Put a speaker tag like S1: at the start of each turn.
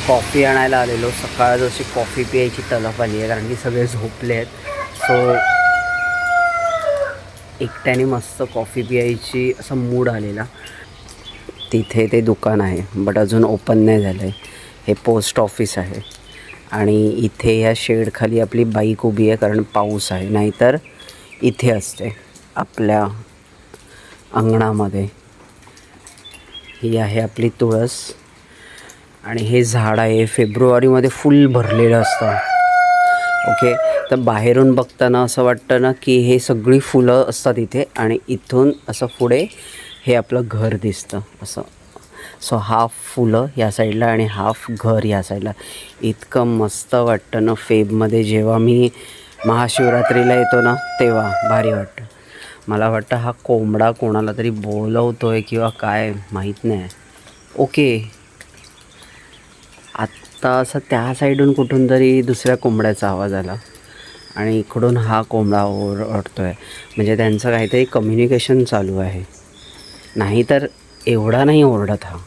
S1: Coffee आणायला आलेलो. सकाळ जशी कॉफी प्यायची तलप आली आहे कारण की सगळे झोपले आहेत. सो एकट्याने मस्त कॉफी प्यायची असा मूड आलेला. तिथे ते दुकान आहे बट अजून ओपन नाही झालं आहे. हे पोस्ट ऑफिस आहे आणि इथे या शेडखाली आपली बाईक उभी आहे कारण पाऊस आहे. नाहीतर इथे असते आपल्या अंगणामध्ये. ही आहे आपली तुळस आणि हे झाड आहे फेब्रुवारीमध्ये फुल भरलेलं असतं. ओके, तर बाहेरून बघताना असं वाटतं ना की हे सगळी फुलं असतात इथे आणि इथून असं पुढे हे आपलं घर दिसतं असं. सो हाफ फुलं या साईडला आणि हाफ घर या साईडला. इतकं मस्त वाटतं ना फेबमध्ये. जेव्हा मी महाशिवरात्रीला येतो ना तेव्हा भारी वाटतं. मला वाटतं हा कोंबडा कोणाला तरी बोलवतो आहे किंवा काय माहीत नाही. ओके, आत्ता असं त्या साईडून कुठून तरी दुसऱ्या कोंबड्याचा आवाज आला आणि इकडून हा कोंबडा ओरडतो आहे. म्हणजे त्यांचं काहीतरी कम्युनिकेशन चालू आहे. नाहीतर एवढा नाही ओरडत हा.